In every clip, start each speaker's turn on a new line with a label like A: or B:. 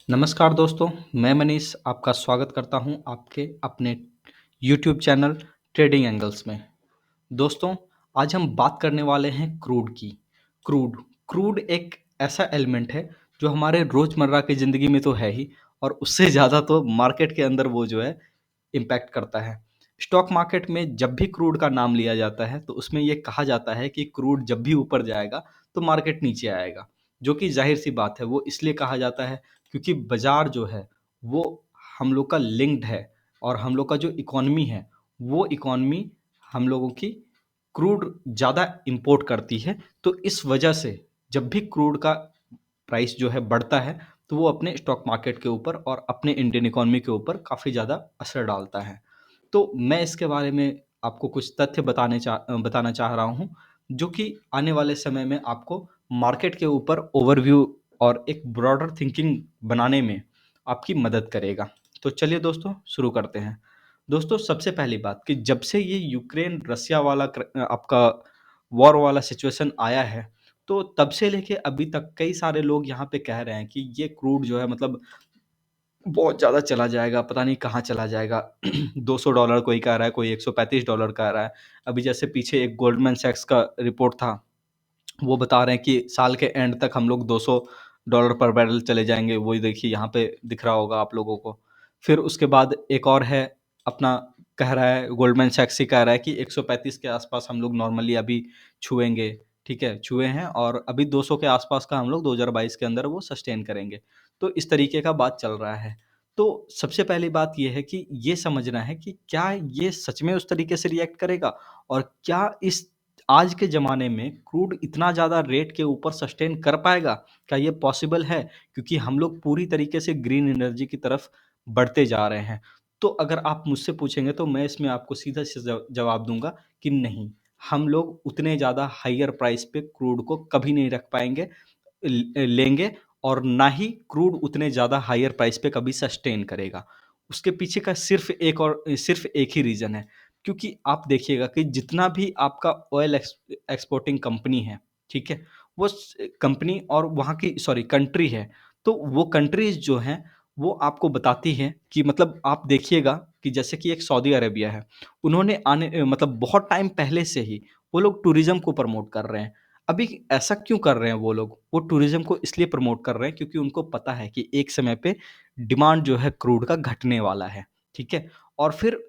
A: नमस्कार दोस्तों, मैं मनीष आपका स्वागत करता हूं आपके अपने YouTube चैनल ट्रेडिंग एंगल्स में। दोस्तों, आज हम बात करने वाले हैं क्रूड की। क्रूड क्रूड एक ऐसा एलिमेंट है जो हमारे रोज़मर्रा की ज़िंदगी में तो है ही और उससे ज़्यादा तो मार्केट के अंदर वो जो है इम्पैक्ट करता है। स्टॉक मार्केट में जब भी क्रूड का नाम लिया जाता है तो उसमें ये कहा जाता है कि क्रूड जब भी ऊपर जाएगा तो मार्केट नीचे आएगा, जो कि ज़ाहिर-सी बात है। वो इसलिए कहा जाता है क्योंकि बाज़ार जो है वो हम लोग का लिंक्ड है और हम लोग का जो इकॉनमी है, वो इकॉनमी हम लोगों की क्रूड ज़्यादा इम्पोर्ट करती है। तो इस वजह से जब भी क्रूड का प्राइस जो है बढ़ता है, तो वो अपने स्टॉक मार्केट के ऊपर और अपने इंडियन इकॉनमी के ऊपर काफ़ी ज़्यादा असर डालता है। तो मैं इसके बारे में आपको कुछ तथ्य बताना चाह रहा हूँ, जो कि आने वाले समय में आपको मार्केट के ऊपर ओवरव्यू और एक ब्रॉडर थिंकिंग बनाने में आपकी मदद करेगा। तो चलिए दोस्तों शुरू करते हैं। दोस्तों, सबसे पहली बात कि जब से ये यूक्रेन रसिया वाला आपका वॉर वाला सिचुएशन आया है, तो तब से लेके अभी तक कई सारे लोग यहाँ पे कह रहे हैं कि ये क्रूड जो है मतलब बहुत ज़्यादा चला जाएगा, पता नहीं कहाँ चला जाएगा। $200 कोई कह रहा है, कोई $135 कह रहा है। अभी जैसे पीछे एक गोल्डमैन सैक्स का रिपोर्ट था, वो बता रहे हैं कि साल के एंड तक हम लोग $200 पर बैरल चले जाएँगे। वही देखिए यहाँ पे दिख रहा होगा आप लोगों को। फिर उसके बाद एक और है अपना, कह रहा है गोल्डमैन सैक्स ही कह रहा है कि 135 के आसपास हम लोग नॉर्मली अभी छुएँगे, ठीक है? छुए हैं और अभी 200 के आसपास का हम लोग 2022 के अंदर वो सस्टेन करेंगे। तो इस तरीके का बात चल रहा है। तो सबसे पहली बात ये है कि ये समझना है कि क्या ये सच में उस तरीके से रिएक्ट करेगा और क्या इस आज के ज़माने में क्रूड इतना ज़्यादा रेट के ऊपर सस्टेन कर पाएगा? क्या ये पॉसिबल है? क्योंकि हम लोग पूरी तरीके से ग्रीन एनर्जी की तरफ बढ़ते जा रहे हैं। तो अगर आप मुझसे पूछेंगे तो मैं इसमें आपको सीधा से जवाब दूँगा कि नहीं, हम लोग उतने ज़्यादा हायर प्राइस पे क्रूड को कभी नहीं रख पाएँगे लेंगे और ना ही क्रूड उतने ज़्यादा हायर प्राइस पे कभी सस्टेन करेगा। उसके पीछे का सिर्फ़ एक ही रीज़न है, क्योंकि आप देखिएगा कि जितना भी आपका ऑयल एक्सपोर्टिंग कंपनी है, ठीक है? वो स कंपनी और वहाँ की सॉरी कंट्री है, तो वो कंट्रीज़ जो हैं, वो आपको बताती हैं कि मतलब आप देखिएगा कि जैसे कि एक सऊदी अरेबिया है, उन्होंने मतलब बहुत टाइम पहले से ही वो लोग टूरिज़्म को प्रमोट कर रहे हैं। अभी ऐसा क्यों कर रहे हैं वो लोग? वो टूरिज़्म को इसलिए प्रमोट कर रहे हैं क्योंकि उनको पता है कि एक समय पे डिमांड जो है क्रूड का घटने वाला है, ठीक है? और फिर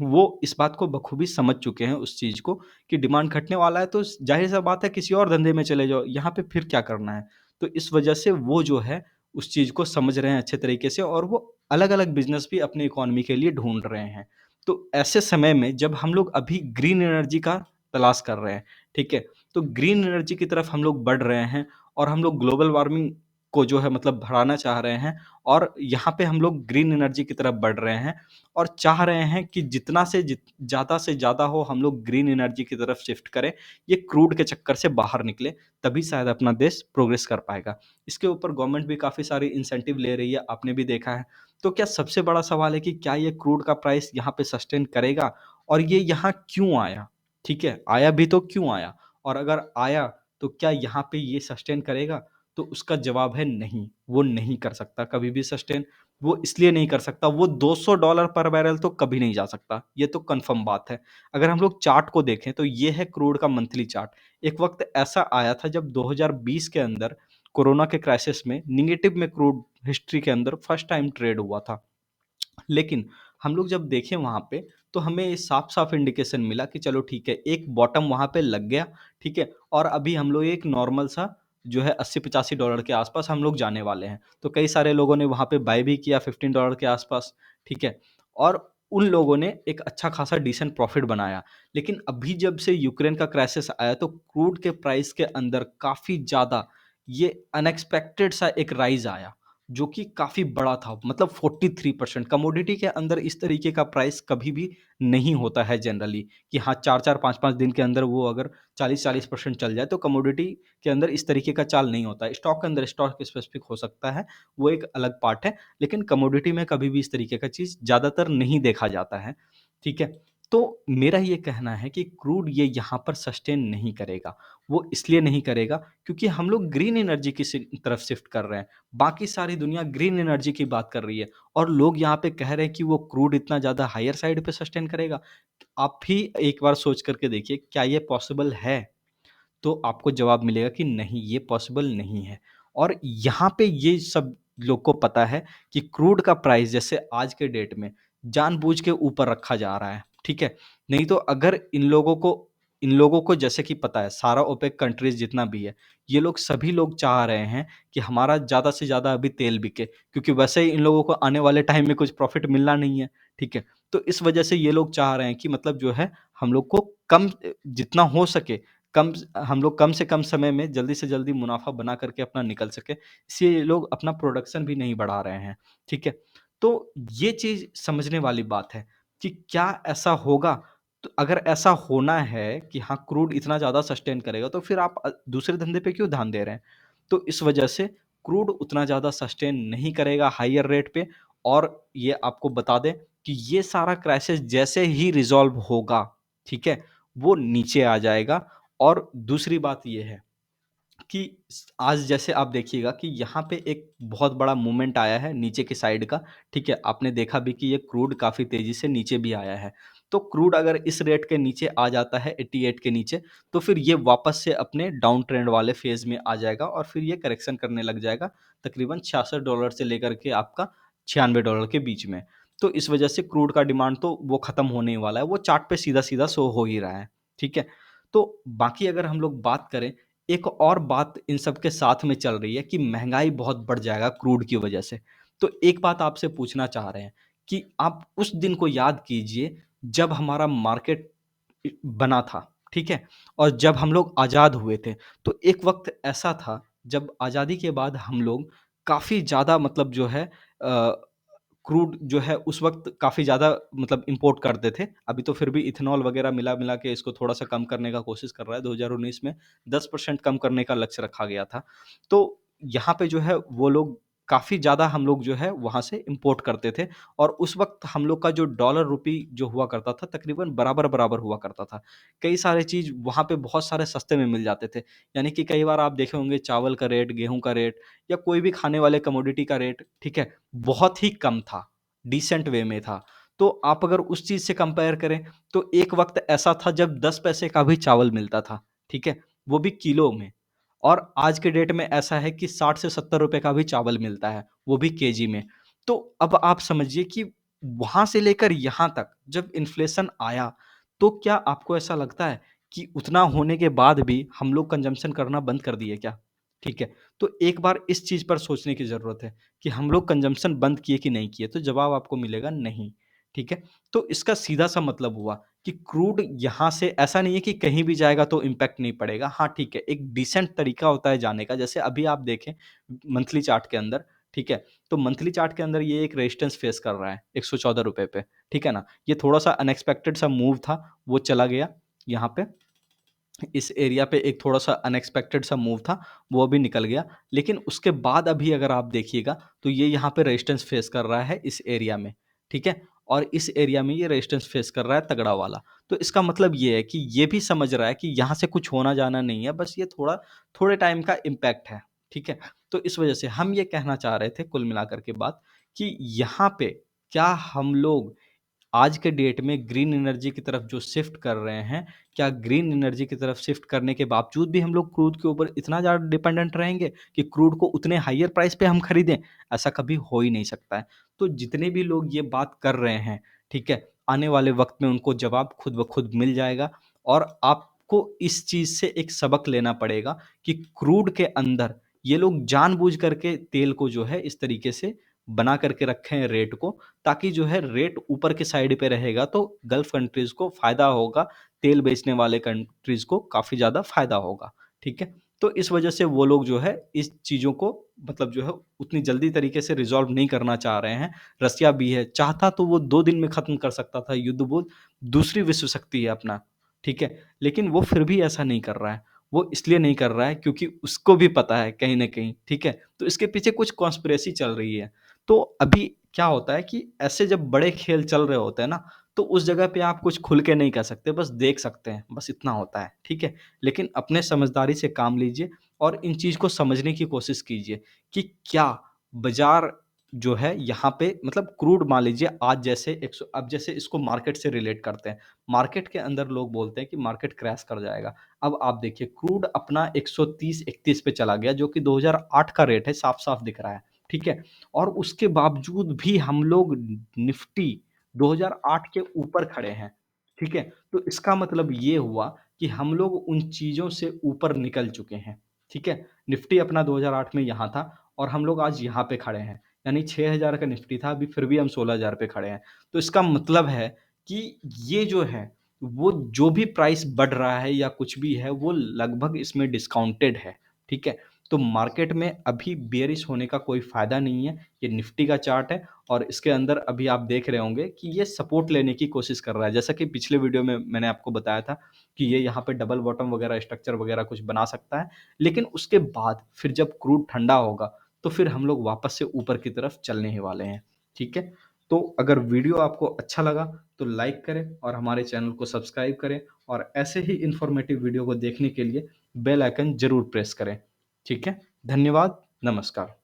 A: वो इस बात को बखूबी समझ चुके हैं उस चीज़ को कि डिमांड घटने वाला है तो ज़ाहिर-सी बात है किसी और धंधे में चले जाओ, यहाँ पे फिर क्या करना है? तो इस वजह से वो जो है उस चीज़ को समझ रहे हैं अच्छे तरीके से और वो अलग-अलग बिज़नेस भी अपनी इकॉनमी के लिए ढूँढ रहे हैं। तो ऐसे समय में जब हम लोग अभी ग्रीन एनर्जी का तलाश कर रहे हैं, ठीक है? तो ग्रीन एनर्जी की तरफ हम लोग बढ़ रहे हैं और हम लोग ग्लोबल वार्मिंग को जो है मतलब बढ़ाना चाह रहे हैं और यहाँ पे हम लोग ग्रीन एनर्जी की तरफ बढ़ रहे हैं और चाह रहे हैं कि ज़्यादा से ज़्यादा हो हम लोग ग्रीन एनर्जी की तरफ शिफ्ट करें, ये क्रूड के चक्कर से बाहर निकले, तभी शायद अपना देश प्रोग्रेस कर पाएगा। इसके ऊपर गवर्नमेंट भी काफ़ी सारी इंसेंटिव ले रही है, आपने भी देखा है। तो क्या सबसे बड़ा सवाल है कि क्या ये क्रूड का प्राइस यहाँ पे सस्टेन करेगा और ये यहाँ क्यों आया? ठीक है, आया भी तो क्यों आया? और अगर आया तो क्या यहाँ पे ये सस्टेन करेगा? तो उसका जवाब है नहीं, वो नहीं कर सकता कभी भी सस्टेन। वो इसलिए नहीं कर सकता, वो $200 पर बैरल तो कभी नहीं जा सकता, ये तो कन्फर्म बात है। अगर हम लोग चार्ट को देखें तो ये है क्रूड का मंथली चार्ट। एक वक़्त ऐसा आया था जब 2020 के अंदर कोरोना के क्राइसिस में नेगेटिव में क्रूड हिस्ट्री के अंदर फर्स्ट टाइम ट्रेड हुआ था। लेकिन हम लोग जब देखें वहाँ पे, तो हमें ये साफ-साफ इंडिकेशन मिला कि चलो ठीक है, एक बॉटम वहाँ पे लग गया, ठीक है? और अभी हम लोग एक नॉर्मल सा जो है $80-85 के आसपास हम लोग जाने वाले हैं। तो कई सारे लोगों ने वहाँ पे बाय भी किया $15 के आसपास, ठीक है? और उन लोगों ने एक अच्छा खासा डिसेंट प्रॉफ़िट बनाया। लेकिन अभी जब से यूक्रेन का क्राइसिस आया, तो क्रूड के प्राइस के अंदर काफ़ी ज़्यादा ये अनएक्सपेक्टेड सा एक राइज़ आया। जो कि काफ़ी बड़ा था, मतलब 43% कमोडिटी के अंदर इस तरीके का प्राइस कभी भी नहीं होता है जनरली कि हाँ 4-4 5-5 दिन के अंदर वो अगर 40-40% चल जाए तो कमोडिटी के अंदर इस तरीके का चाल नहीं होता है। स्टॉक के अंदर स्टॉक स्पेसिफिक हो सकता है, वो एक अलग पार्ट है, लेकिन कमोडिटी में कभी भी इस तरीके का चीज़ ज़्यादातर नहीं देखा जाता है, ठीक है? तो मेरा ये कहना है कि क्रूड ये यहाँ पर सस्टेन नहीं करेगा। वो इसलिए नहीं करेगा क्योंकि हम लोग ग्रीन एनर्जी की तरफ शिफ्ट कर रहे हैं। बाकी सारी दुनिया ग्रीन एनर्जी की बात कर रही है और लोग यहाँ पे कह रहे हैं कि वो क्रूड इतना ज़्यादा हायर साइड पे सस्टेन करेगा। आप भी एक बार सोच करके देखिए, क्या ये पॉसिबल है? तो आपको जवाब मिलेगा कि नहीं, ये पॉसिबल नहीं है। और यहाँ पे ये सब लोग को पता है कि क्रूड का प्राइस जैसे आज के डेट में जानबूझ के ऊपर रखा जा रहा है, ठीक है? नहीं तो अगर इन लोगों को जैसे कि पता है, सारा ओपेक कंट्रीज़ जितना भी है, ये लोग सभी लोग चाह रहे हैं कि हमारा ज़्यादा से ज़्यादा अभी तेल बिके, क्योंकि वैसे ही इन लोगों को आने वाले टाइम में कुछ प्रॉफ़िट मिलना नहीं है, ठीक है? तो इस वजह से ये लोग चाह रहे हैं कि मतलब जो है हम लोग को जितना हो सके हम लोग कम से कम समय में जल्दी से जल्दी मुनाफ़ा बना करके अपना निकल सकें, इसलिए ये लोग अपना प्रोडक्शन भी नहीं बढ़ा रहे हैं, ठीक है? तो ये चीज़ समझने वाली बात है कि क्या ऐसा होगा? तो अगर ऐसा होना है कि हाँ, क्रूड इतना ज़्यादा सस्टेन करेगा, तो फिर आप दूसरे धंधे पे क्यों ध्यान दे रहे हैं? तो इस वजह से क्रूड उतना ज़्यादा सस्टेन नहीं करेगा हायर रेट पे। और ये आपको बता दें कि ये सारा क्राइसिस जैसे ही रिज़ॉल्व होगा, ठीक है? वो नीचे आ जाएगा। और दूसरी बात ये है कि आज जैसे आप देखिएगा कि यहाँ पे एक बहुत बड़ा मूवमेंट आया है नीचे की साइड का, ठीक है? आपने देखा भी कि ये क्रूड काफ़ी तेज़ी से नीचे भी आया है। तो क्रूड अगर इस रेट के नीचे आ जाता है 88 के नीचे, तो फिर ये वापस से अपने डाउन ट्रेंड वाले फ़ेज़ में आ जाएगा और फिर ये करेक्शन करने लग जाएगा तकरीबन $66 से लेकर के आपका $96 के बीच में। तो इस वजह से क्रूड का डिमांड तो वो ख़त्म होने ही वाला है, वो चार्ट पे सीधा-सीधा शो हो ही रहा है, ठीक है? तो बाकी अगर हम लोग बात करें, एक और बात इन सब के साथ में चल रही है कि महँगाई बहुत बढ़ जाएगा क्रूड की वजह से। तो एक बात आपसे पूछना चाह रहे हैं कि आप उस दिन को याद कीजिए जब हमारा मार्केट बना था, ठीक है? और जब हम लोग आज़ाद हुए थे, तो एक वक़्त ऐसा था जब आज़ादी के बाद हम लोग काफ़ी ज़्यादा मतलब जो है क्रूड जो है उस वक़्त काफ़ी ज़्यादा मतलब इम्पोर्ट करते थे। अभी तो फिर भी इथेनॉल वग़ैरह मिला-मिला के इसको थोड़ा-सा कम करने का कोशिश कर रहा है। 2019 में 10% कम करने का लक्ष्य रखा गया था। तो यहाँ पे जो है वो लोग काफ़ी ज़्यादा हम लोग जो है वहाँ से इम्पोर्ट करते थे और उस वक़्त हम लोग का जो डॉलर रूपी जो हुआ करता था तकरीबन बराबर-बराबर हुआ करता था। कई सारे चीज़ वहाँ पे बहुत सारे सस्ते में मिल जाते थे। यानी कि कई बार आप देखे होंगे चावल का रेट, गेहूँ का रेट या कोई भी खाने वाले कमोडिटी का रेट, ठीक है? बहुत ही कम था, डिसेंट वे में था। तो आप अगर उस चीज़ से कंपेयर करें, तो एक वक़्त ऐसा था जब 10 पैसे का भी चावल मिलता था, ठीक है? वो भी किलो में। और आज के डेट में ऐसा है कि 60 से 70 रुपए का भी चावल मिलता है, वो भी केजी में। तो अब आप समझिए कि वहाँ से लेकर यहाँ तक जब इन्फ्लेशन आया, तो क्या आपको ऐसा लगता है कि उतना होने के बाद भी हम लोग कंज़म्पशन करना बंद कर दिए क्या? ठीक है? तो एक बार इस चीज़ पर सोचने की ज़रूरत है कि हम लोग कंज़म्पशन बंद किए कि नहीं किए? तो जवाब आपको मिलेगा नहीं, ठीक है? तो इसका सीधा-सा मतलब हुआ कि क्रूड यहाँ से ऐसा नहीं है कि कहीं भी जाएगा तो इम्पैक्ट नहीं पड़ेगा। हाँ, ठीक है, एक डिसेंट तरीका होता है जाने का। जैसे अभी आप देखें मंथली चार्ट के अंदर, ठीक है? तो मंथली चार्ट के अंदर ये एक रेजिस्टेंस फेस कर रहा है ₹114 पे, ठीक है ना? ये थोड़ा-सा अनएक्सपेक्टेड सा मूव था, वो चला गया यहाँ पे। इस एरिया पे एक थोड़ा-सा अनएक्सपेक्टेड सा मूव था, वो अभी निकल गया। लेकिन उसके बाद अभी अगर आप देखिएगा, तो ये यहाँ पे रेजिस्टेंस फेस कर रहा है इस एरिया में, ठीक है? और इस एरिया में ये रेजिस्टेंस फेस कर रहा है तगड़ा वाला। तो इसका मतलब ये है कि ये भी समझ रहा है कि यहाँ से कुछ होना-जाना नहीं है, बस ये थोड़े टाइम का इम्पैक्ट है, ठीक है? तो इस वजह से हम ये कहना चाह रहे थे कुल मिलाकर के बात कि यहाँ पे क्या हम लोग आज के डेट में ग्रीन एनर्जी की तरफ जो शिफ्ट कर रहे हैं, क्या ग्रीन एनर्जी की तरफ शिफ्ट करने के बावजूद भी हम लोग क्रूड के ऊपर इतना ज़्यादा डिपेंडेंट रहेंगे कि क्रूड को उतने हायर प्राइस पे हम खरीदें? ऐसा कभी हो ही नहीं सकता है। तो जितने भी लोग ये बात कर रहे हैं, ठीक है? आने वाले वक़्त में उनको जवाब खुद ब खुद मिल जाएगा और आपको इस चीज़ से एक सबक लेना पड़ेगा कि क्रूड के अंदर ये लोग जानबूझ करके तेल को जो है इस तरीके से बना करके रखे हैं रेट को, ताकि जो है रेट ऊपर के साइड पे रहेगा तो गल्फ़ कंट्रीज़ को फ़ायदा होगा, तेल बेचने वाले कंट्रीज़ को काफ़ी ज़्यादा फ़ायदा होगा, ठीक है? तो इस वजह से वो लोग जो है इस चीज़ों को मतलब जो है उतनी जल्दी तरीके से रिज़ॉल्व नहीं करना चाह रहे हैं। रसिया भी है, चाहता तो वो 2 दिन में ख़त्म कर सकता था युद्ध, वो दूसरी विश्व शक्ति है अपना, ठीक है? लेकिन वो फिर भी ऐसा नहीं कर रहा है। वो इसलिए नहीं कर रहा है क्योंकि उसको भी पता है कहीं न कहीं, ठीक है? तो इसके पीछे कुछ कॉन्स्पिरेसी चल रही है। तो अभी क्या होता है कि ऐसे जब बड़े खेल चल रहे होते हैं ना, तो उस जगह पे आप कुछ खुल के नहीं कह सकते, बस देख सकते हैं, बस इतना होता है, ठीक है? लेकिन अपने समझदारी से काम लीजिए और इन चीज़ को समझने की कोशिश कीजिए कि क्या बाज़ार जो है यहाँ पे मतलब क्रूड मान लीजिए आज जैसे 100 अब जैसे इसको मार्केट से रिलेट करते हैं। मार्केट के अंदर लोग बोलते हैं कि मार्केट क्रैश कर जाएगा। अब आप देखिए क्रूड अपना 130-31 पे चला गया जो कि 2008 का रेट है, साफ-साफ दिख रहा है, ठीक है? और उसके बावजूद भी हम लोग निफ्टी 2008 के ऊपर खड़े हैं, ठीक है? तो इसका मतलब ये हुआ कि हम लोग उन चीज़ों से ऊपर निकल चुके हैं, ठीक है? निफ्टी अपना 2008 में यहाँ था और हम लोग आज यहाँ पे खड़े हैं। यानी 6000 का निफ्टी था, अभी फिर भी हम 16,000 पे खड़े हैं। तो इसका मतलब है कि ये जो है, वो जो भी प्राइस बढ़ रहा है या कुछ भी है, वो लगभग इसमें डिस्काउंटेड है, ठीक है? तो मार्केट में अभी बेयरिश होने का कोई फ़ायदा नहीं है। ये निफ्टी का चार्ट है और इसके अंदर अभी आप देख रहे होंगे कि ये सपोर्ट लेने की कोशिश कर रहा है। जैसा कि पिछले वीडियो में मैंने आपको बताया था कि ये यहाँ पे डबल बॉटम वगैरह स्ट्रक्चर वगैरह कुछ बना सकता है। लेकिन उसके बाद फिर जब क्रूड ठंडा होगा, तो फिर हम लोग वापस से ऊपर की तरफ चलने ही वाले हैं, ठीक है? तो अगर वीडियो आपको अच्छा लगा, तो लाइक करें और हमारे चैनल को सब्सक्राइब करें और ऐसे ही इन्फॉर्मेटिव वीडियो को देखने के लिए बेल आइकन ज़रूर प्रेस करें, ठीक है? धन्यवाद, नमस्कार।